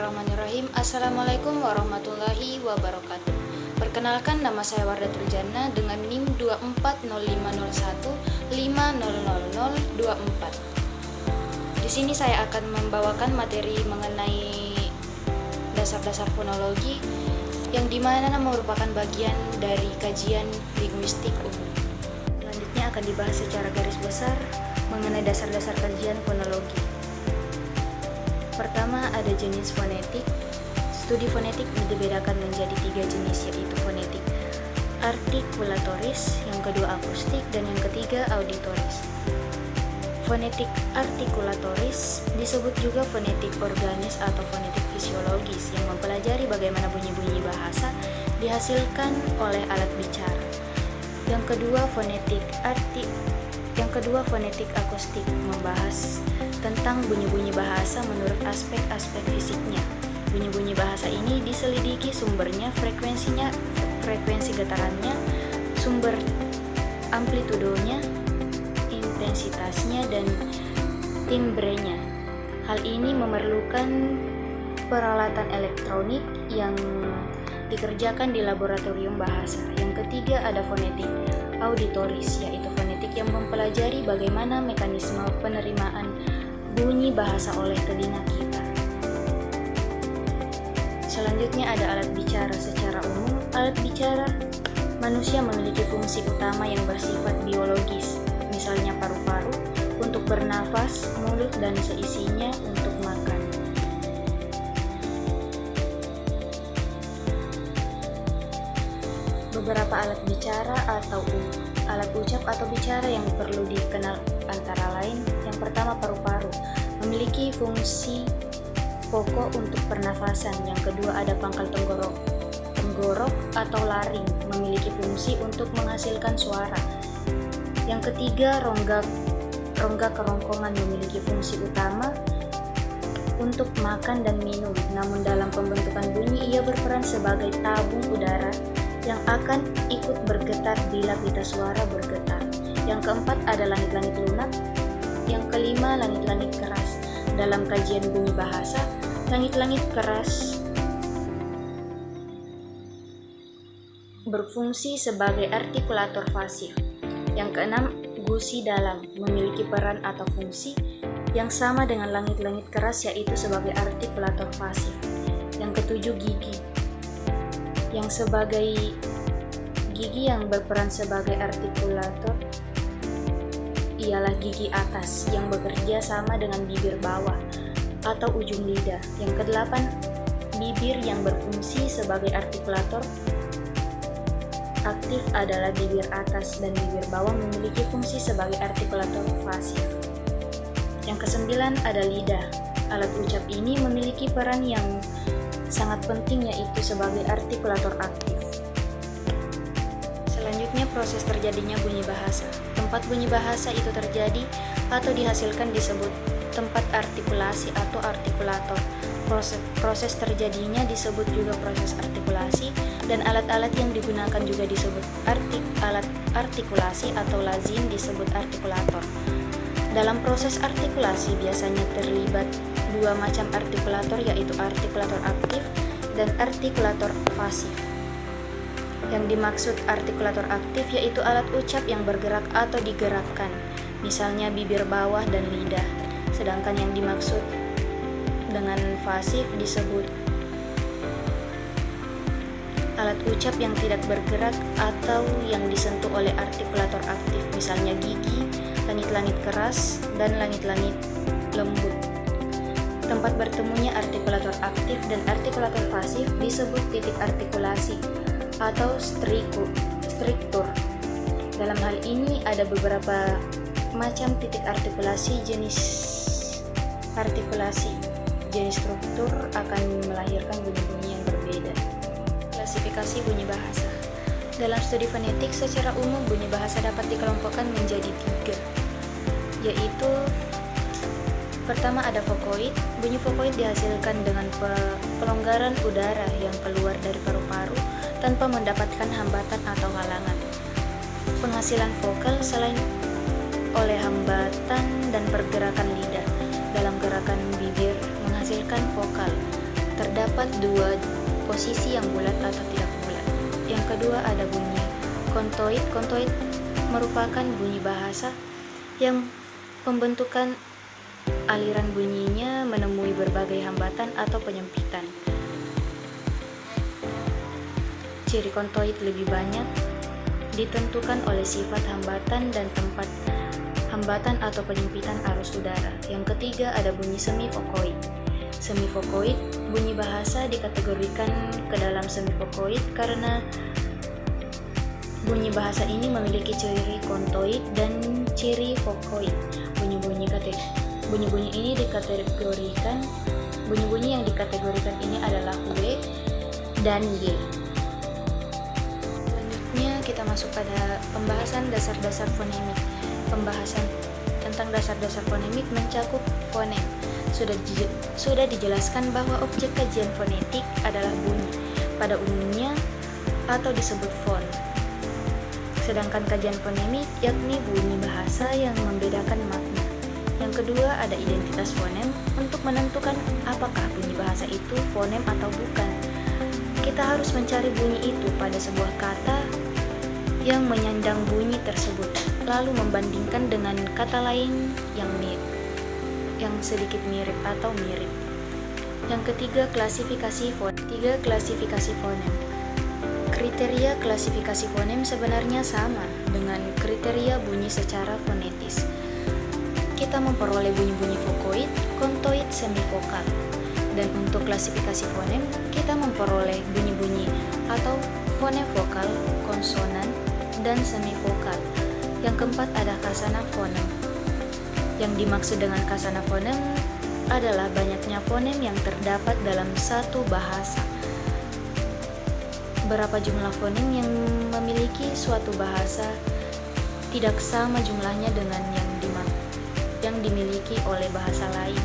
Bismillahirrahmanirrahim. Assalamualaikum warahmatullahi wabarakatuh. Perkenalkan, nama saya Wardatul Jannah dengan NIM 2405001500024. Di sini saya akan membawakan materi mengenai dasar-dasar fonologi yang dimana merupakan bagian dari kajian linguistik umum. Selanjutnya akan dibahas secara garis besar mengenai dasar-dasar kajian fonologi. Pertama, ada jenis fonetik. Studi fonetik dibedakan menjadi 3 jenis, yaitu fonetik artikulatoris, yang kedua akustik, dan yang ketiga auditoris. Fonetik artikulatoris disebut juga fonetik organis atau fonetik fisiologis yang mempelajari bagaimana bunyi-bunyi bahasa dihasilkan oleh alat bicara. Yang kedua fonetik akustik membahas tentang bunyi-bunyi bahasa menurut aspek-aspek fisiknya. Bunyi-bunyi bahasa ini diselidiki sumbernya, frekuensinya, frekuensi getarannya, sumber amplitudonya, intensitasnya, dan timbrenya. Hal ini memerlukan peralatan elektronik yang dikerjakan di laboratorium bahasa. Yang ketiga ada fonetik auditoris, yaitu fonetik yang mempelajari bagaimana mekanisme penerimaan bunyi bahasa oleh telinga kita. Selanjutnya ada alat bicara. Secara umum, alat bicara manusia memiliki fungsi utama yang bersifat biologis, misalnya paru-paru untuk bernafas, mulut dan seisinya untuk makan. Beberapa alat bicara atau alat ucap atau bicara yang perlu dikenal antara lain, yang pertama paru-paru memiliki fungsi pokok untuk pernafasan. Yang kedua ada pangkal tenggorok atau laring memiliki fungsi untuk menghasilkan suara. Yang ketiga rongga kerongkongan memiliki fungsi utama untuk makan dan minum, namun dalam pembentukan bunyi ia berperan sebagai tabung udara yang akan ikut bergetar bila pita suara bergetar. Yang keempat ada langit-langit lunak. Yang kelima langit-langit keras. Dalam kajian bunyi bahasa, langit-langit keras berfungsi sebagai artikulator pasif. Yang keenam gusi dalam memiliki peran atau fungsi yang sama dengan langit-langit keras, yaitu sebagai artikulator pasif. Yang ketujuh gigi yang berperan sebagai artikulator ialah gigi atas yang bekerja sama dengan bibir bawah atau ujung lidah. Yang kedelapan, bibir yang berfungsi sebagai artikulator aktif adalah bibir atas, dan bibir bawah memiliki fungsi sebagai artikulator pasif. Yang kesembilan ada lidah. Alat ucap ini memiliki peran yang sangat penting, yaitu sebagai artikulator aktif. Selanjutnya proses terjadinya bunyi bahasa. Tempat bunyi bahasa itu terjadi atau dihasilkan disebut tempat artikulasi atau artikulator. Proses terjadinya disebut juga proses artikulasi, dan alat-alat yang digunakan juga disebut alat artikulasi atau lazim disebut artikulator. Dalam proses artikulasi biasanya terlibat dua macam artikulator, yaitu artikulator aktif dan artikulator pasif. Yang dimaksud artikulator aktif yaitu alat ucap yang bergerak atau digerakkan, misalnya bibir bawah dan lidah. Sedangkan yang dimaksud dengan pasif disebut alat ucap yang tidak bergerak atau yang disentuh oleh artikulator aktif, misalnya gigi, langit-langit keras, dan langit-langit lembut. Tempat bertemunya artikulator aktif dan artikulator pasif disebut titik artikulasi atau struktur. Dalam hal ini ada beberapa macam titik artikulasi. Jenis struktur akan melahirkan bunyi-bunyi yang berbeda. Klasifikasi bunyi bahasa. Dalam studi fonetik secara umum bunyi bahasa dapat dikelompokkan menjadi 3, yaitu pertama ada vokoid. Bunyi vokoid dihasilkan dengan pelonggaran udara yang keluar dari paru-paru tanpa mendapatkan hambatan atau halangan. Penghasilan vokal selain oleh hambatan dan pergerakan lidah dalam gerakan bibir menghasilkan vokal. terdapat dua posisi yang bulat atau tidak bulat. Yang kedua ada bunyi kontoid. Kontoid merupakan bunyi bahasa yang pembentukan aliran bunyinya menemui berbagai hambatan atau penyempitan. Ciri kontoid lebih banyak ditentukan oleh sifat hambatan dan tempat hambatan atau penyempitan arus udara. Yang ketiga ada bunyi semifokoid. Semifokoid, bunyi bahasa dikategorikan ke dalam semifokoid karena bunyi bahasa ini memiliki ciri kontoid dan ciri fokoid. Bunyi-bunyi ini dikategorikan, bunyi-bunyi yang dikategorikan ini adalah W dan Y. Selanjutnya kita masuk pada pembahasan dasar-dasar fonemik. Pembahasan tentang dasar-dasar fonemik mencakup fonem. Sudah dijelaskan bahwa objek kajian fonetik adalah bunyi pada umumnya atau disebut fon. Sedangkan kajian fonemik yakni bunyi bahasa yang membedakan makna. Yang kedua ada identitas fonem untuk menentukan apakah bunyi bahasa itu fonem atau bukan. Kita harus mencari bunyi itu pada sebuah kata yang menyandang bunyi tersebut, lalu membandingkan dengan kata lain yang sedikit mirip atau mirip. Yang ketiga klasifikasi fonem. Kriteria klasifikasi fonem sebenarnya sama dengan kriteria bunyi secara fonetis. Kita memperoleh bunyi-bunyi fokoid, kontoid, semivokal. Dan untuk klasifikasi fonem, kita memperoleh bunyi-bunyi atau fonem vokal, konsonan, dan semivokal. Yang keempat ada kasana fonem. Yang dimaksud dengan kasana fonem adalah banyaknya fonem yang terdapat dalam satu bahasa. Berapa jumlah fonem yang memiliki suatu bahasa tidak sama jumlahnya dengan yang dimiliki oleh bahasa lain.